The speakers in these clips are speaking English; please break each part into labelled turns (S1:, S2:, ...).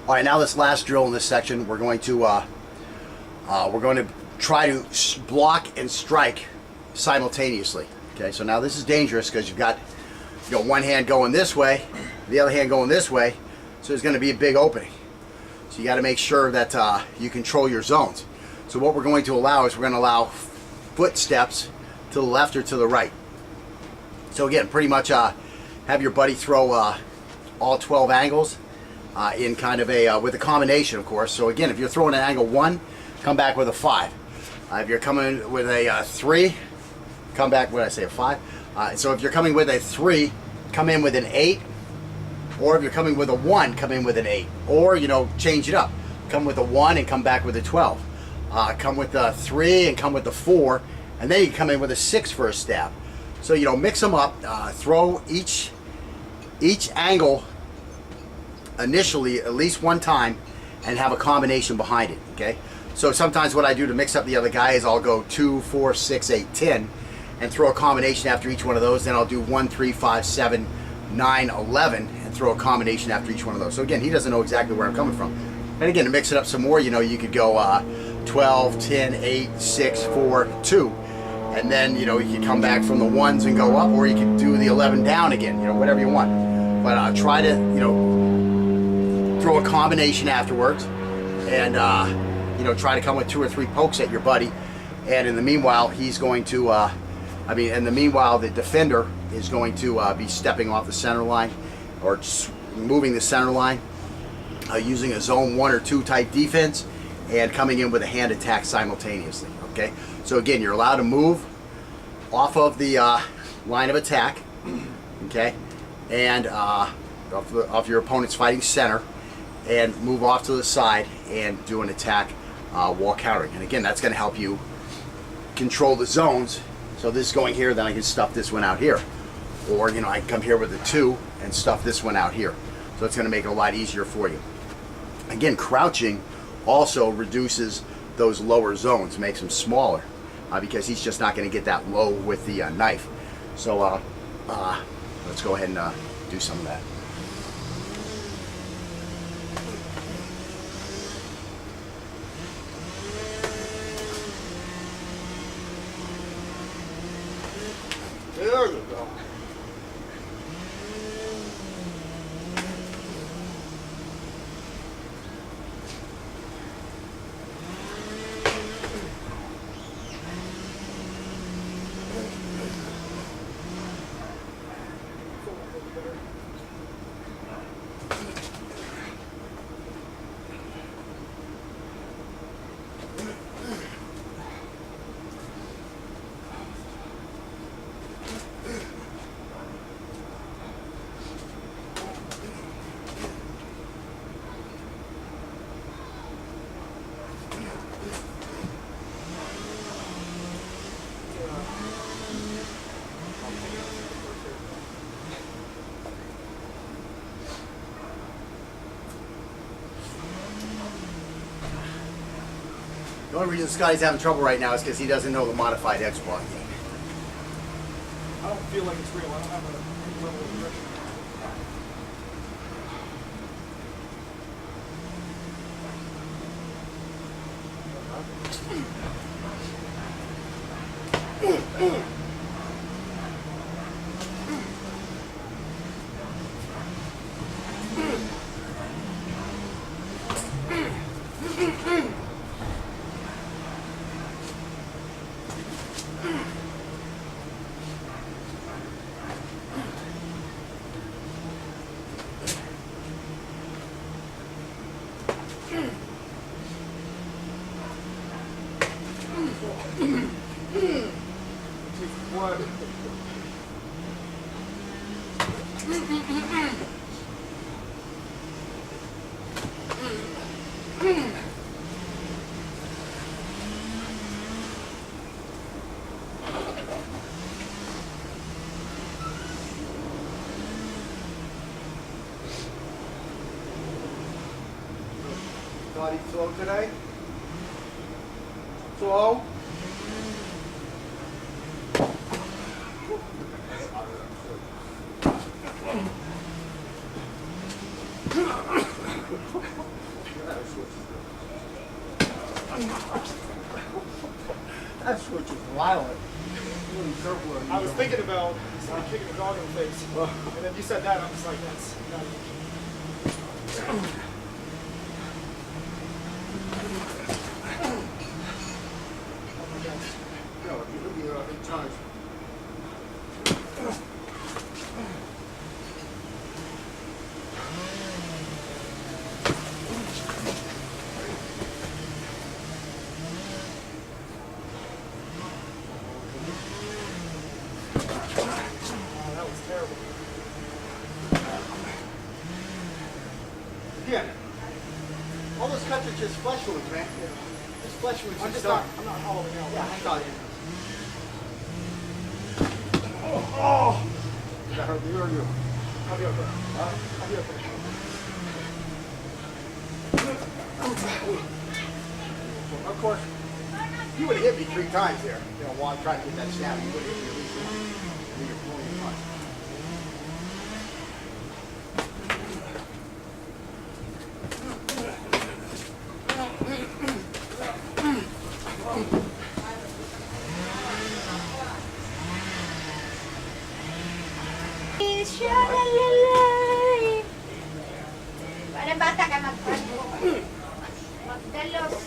S1: All right, now this last drill in this section, we're going to try to block and strike simultaneously. Okay, so now this is dangerous because you've got one hand going this way, the other hand going this way, so there's going to be a big opening. So you got to make sure that you control your zones. So what we're going to allow is we're going to allow footsteps to the left or to the right. So again, pretty much have your buddy throw all 12 angles in kind of a with a combination, of course. So again, if you're throwing an angle 1, come back with a 5. If you're coming with a 3, come back, what did I say, a 5? So if you're coming with a 3, come in with an 8. Or if you're coming with a 1, come in with an 8. Or, change it up. Come with a 1 and come back with a 12. Come with a 3 and come with a 4. And then you come in with a 6 for a stab. So, mix them up. Throw each angle initially at least one time and have a combination behind it, okay? So sometimes what I do to mix up the other guy is I'll go 2, 4, 6, 8, 10 and throw a combination after each one of those. Then I'll do 1, 3, 5, 7, 9, 11 and throw a combination after each one of those. So again, he doesn't know exactly where I'm coming from. And again, to mix it up some more, you could go 12, 10, 8, 6, 4, 2. And then, you can come back from the 1s and go up, or you can do the 11 down again, whatever you want. But try to, throw a combination afterwards and, try to come with 2 or 3 pokes at your buddy. And in the meanwhile, he's going to, in the meanwhile, the defender is going to be stepping off the center line or moving the center line, using a zone 1 or 2 type defense and coming in with a hand attack simultaneously, okay? So again, you're allowed to move off of the line of attack, okay? And off your opponent's fighting center and move off to the side and do an attack while countering. And again, that's going to help you control the zones. So this is going here, then I can stuff this one out here. Or, I can come here with a 2 and stuff this one out here. So it's going to make it a lot easier for you. Again, crouching also reduces those lower zones, makes them smaller, because he's just not going to get that low with the knife. So let's go ahead and do some of that. There you go. The only reason Scotty's having trouble right now is because he doesn't know the modified X block yet.
S2: I don't feel like it's real. I don't have a level of pressure. What? Body slow today? Slow?
S1: That switch is violent.
S2: I was thinking about kicking a dog in the face, and then you said that, I was like, that's not that was terrible.
S1: Again, all those cuts are just flesh wounds, man. Just flesh wounds.
S2: I'm not hollowing out.
S1: Yeah, I saw you.
S2: Oh!
S1: Did that hurt you or you?
S2: I'll be okay. I'll be okay.
S1: Of course, you would have hit me 3 times there. You know, while I'm trying to get that snap, you would have hit me at least once. And then you're pulling your punch.
S3: Para bata ka magdalos.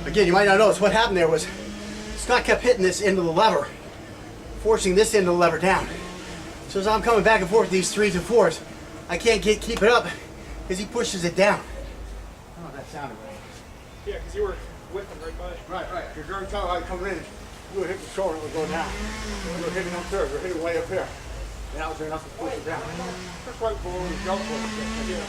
S1: Again, you might not notice what happened there was Scott kept hitting this end of the lever, forcing this end of the lever down. So as I'm coming back and forth with these 3s and 4s, I can't keep it up because he pushes it down. Oh, that sounded right.
S2: Yeah, because you were whipping right by.
S1: Right. Because every time I come in, you would hit the shoulder and it would go down. You were hitting up there, you were hitting way up here. And that was enough to push it down. Just right below the jump point.
S2: Yeah.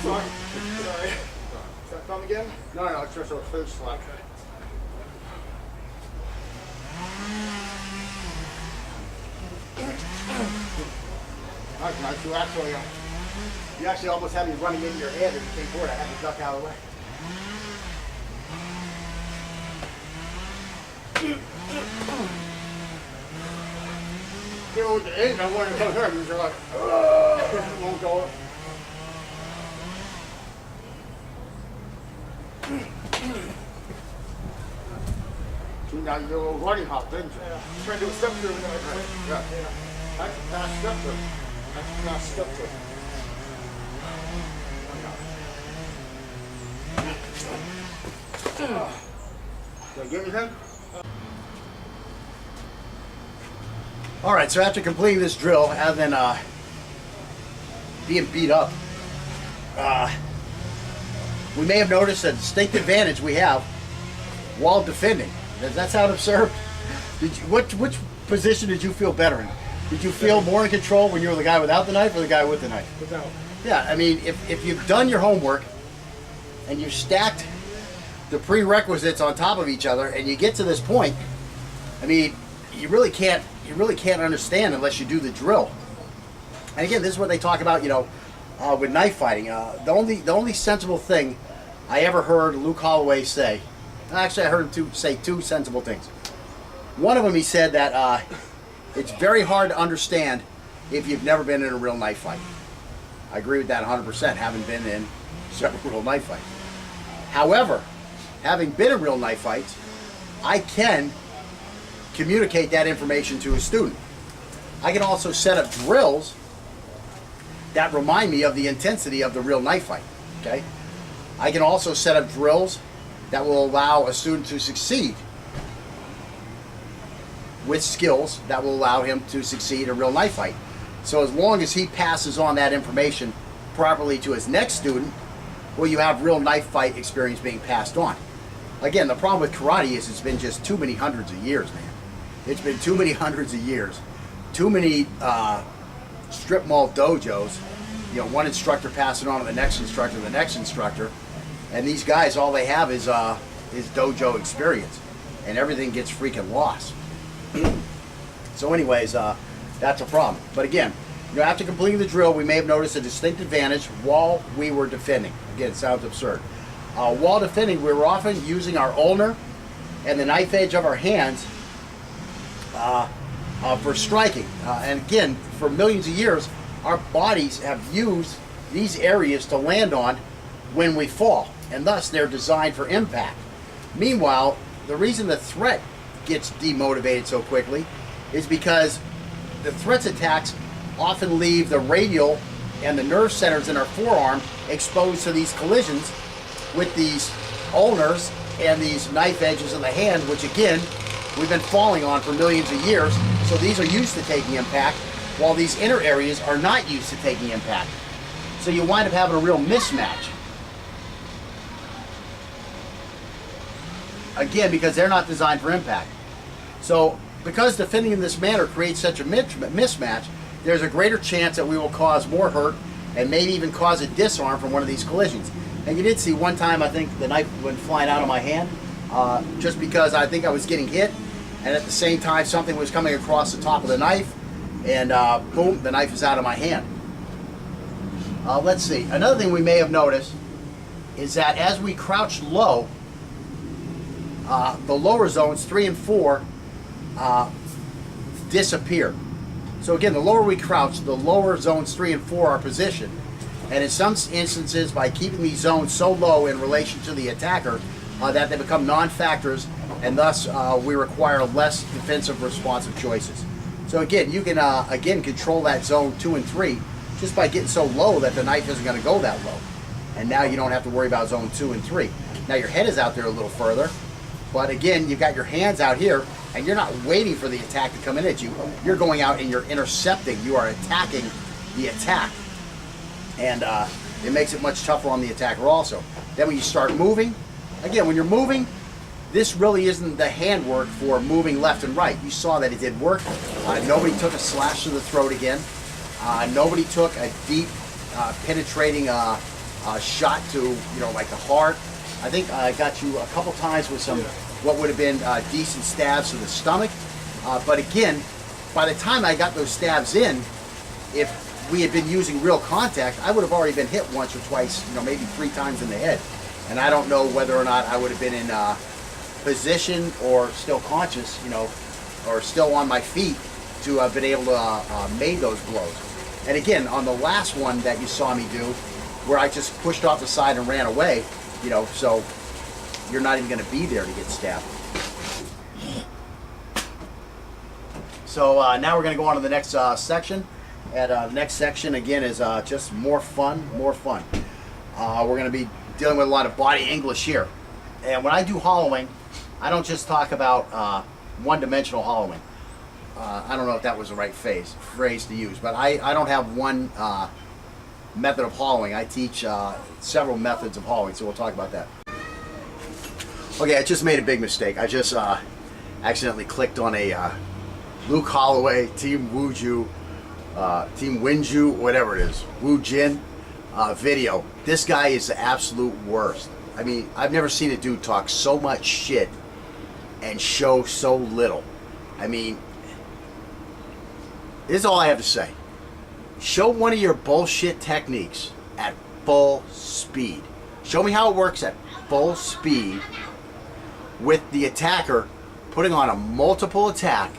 S2: Sorry. Is that thumb again?
S1: No, it's just a food slap. That's nice. You actually almost had me running into your head as you came forward. I had to duck out of the way. You know, with the end, I wanted to come here, and you're like, it won't go up. See, now you did a little running hop, didn't you?
S2: Yeah. Trying to do a step through.
S1: Yeah. That's a fast step through. That's a fast step through. Did I get anything? All right, so after completing this drill, other than being beat up, we may have noticed a distinct advantage we have while defending. Does that sound absurd? Which position did you feel better in? Did you feel more in control when you were the guy without the knife or the guy with the knife?
S2: Without.
S1: Yeah, I mean, if you've done your homework and you've stacked the prerequisites on top of each other and you get to this point, I mean, you really can't understand unless you do the drill. And again, this is what they talk about, you know, with knife fighting. The only sensible thing I ever heard Luke Holloway say, actually I heard him say two sensible things. One of them, he said that it's very hard to understand if you've never been in a real knife fight. I agree with that 100%, having been in several real knife fights. However, having been in real knife fights, I can communicate that information to a student. I can also set up drills that remind me of the intensity of the real knife fight, okay? I can also set up drills that will allow a student to succeed with skills that will allow him to succeed in a real knife fight. So as long as he passes on that information properly to his next student, well, you have real knife fight experience being passed on. Again, the problem with karate is it's been just too many hundreds of years, man. It's been too many hundreds of years. Too many strip mall dojos, you know, one instructor passing on to the next instructor, and these guys, all they have is dojo experience, and everything gets freaking lost. So anyways, that's a problem. But again, you know, after completing the drill, we may have noticed a distinct advantage while we were defending. Again, it sounds absurd. While defending, we were often using our ulnar and the knife edge of our hands for striking. And again, for millions of years, our bodies have used these areas to land on when we fall, and thus they're designed for impact. Meanwhile, the reason the threat gets demotivated so quickly is because the threat's attacks often leave the radial and the nerve centers in our forearm exposed to these collisions with these ulnars and these knife edges of the hand, which again, we've been falling on for millions of years. So these are used to taking impact, while these inner areas are not used to taking impact. So you wind up having a real mismatch. Again, because they're not designed for impact. So because defending in this manner creates such a mismatch, there's a greater chance that we will cause more hurt and maybe even cause a disarm from one of these collisions. And you did see one time, I think the knife went flying out of my hand just because I think I was getting hit, and at the same time something was coming across the top of the knife, and boom, the knife is out of my hand. Let's see, another thing we may have noticed is that as we crouch low, the lower zones 3 and 4 disappear. So again, the lower we crouch, the lower zones 3 and 4 are positioned. And in some instances, by keeping these zones so low in relation to the attacker, that they become non-factors, and thus we require less defensive responsive choices. So again, you can again control that zone 2 and 3 just by getting so low that the knife isn't going to go that low. And now you don't have to worry about zone 2 and 3. Now your head is out there a little further, but again, you've got your hands out here, and you're not waiting for the attack to come in at you. You're going out and you're intercepting. You are attacking the attack. And it makes it much tougher on the attacker also. Then when you start moving, again, when you're moving, this really isn't the handwork for moving left and right. You saw that it did work. Nobody took a slash to the throat again. Nobody took a deep, penetrating shot to, you know, like the heart. I think I got you a couple times with some, what would have been decent stabs to the stomach. But again, by the time I got those stabs in, if we had been using real contact, I would have already been hit once or twice, you know, maybe 3 times in the head. And I don't know whether or not I would have been in position or still conscious, you know, or still on my feet to have been able to make those blows. And again, on the last one that you saw me do, where I just pushed off the side and ran away, you know, so you're not even going to be there to get stabbed. So now we're going to go on to the next section. And the next section, again, is just more fun, more fun. We're going to be dealing with a lot of body English here. And when I do hollowing, I don't just talk about one-dimensional hollowing. I don't know if that was the right phrase to use, but I don't have one method of hollowing. I teach several methods of hollowing, so we'll talk about that. Okay, I just made a big mistake. I just accidentally clicked on a Luke Holloway, Team Wooju, Team Winju, whatever it is, Woo Jin video. This guy is the absolute worst. I mean, I've never seen a dude talk so much shit and show so little. I mean, this is all I have to say. Show one of your bullshit techniques at full speed. Show me how it works at full speed with the attacker putting on a multiple attack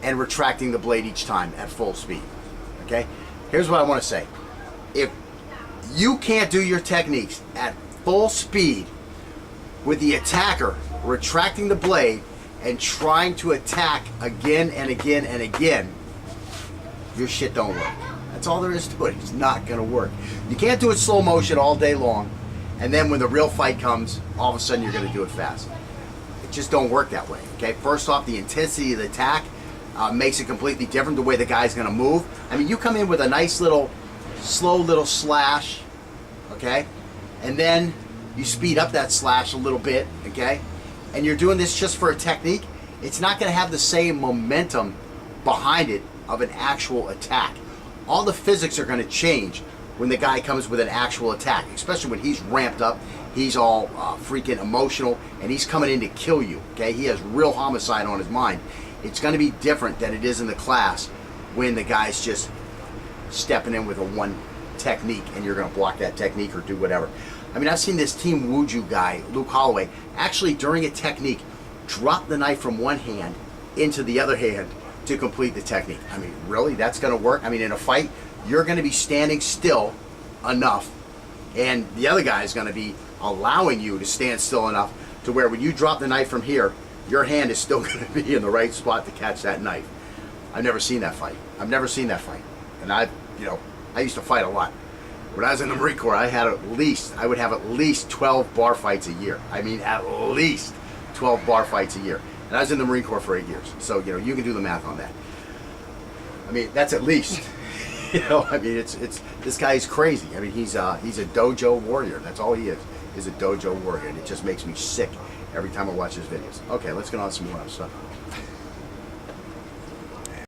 S1: and retracting the blade each time at full speed. Okay? Here's what I want to say. If you can't do your techniques at full speed with the attacker retracting the blade and trying to attack again and again and again, your shit don't work. That's all there is to it. It's not going to work. You can't do it slow motion all day long, and then when the real fight comes, all of a sudden you're going to do it fast. It just don't work that way. Okay. First off, the intensity of the attack makes it completely different. The way the guy's going to move. I mean, you come in with a nice little, slow little slash, okay, and then you speed up that slash a little bit, okay, and you're doing this just for a technique. It's not going to have the same momentum behind it of an actual attack. All the physics are going to change when the guy comes with an actual attack, especially when he's ramped up, he's all freaking emotional, and he's coming in to kill you, okay? He has real homicide on his mind. It's going to be different than it is in the class when the guy's just stepping in with a one technique and you're going to block that technique or do whatever. I mean, I've seen this Team Wooju guy, Luke Holloway, actually during a technique drop the knife from one hand into the other hand to complete the technique. I mean, really? That's going to work? I mean, in a fight, you're going to be standing still enough, and the other guy is going to be allowing you to stand still enough to where when you drop the knife from here, your hand is still going to be in the right spot to catch that knife. I've never seen that fight. I've never seen that fight. And I used to fight a lot. When I was in the Marine Corps, I would have at least 12 bar fights a year. I mean, at least 12 bar fights a year. And I was in the Marine Corps for 8 years. So, you can do the math on that. I mean, that's at least. I mean, it's this guy is crazy. I mean, he's a dojo warrior. That's all he is a dojo warrior. And it just makes me sick every time I watch his videos. Okay, let's get on to some more stuff.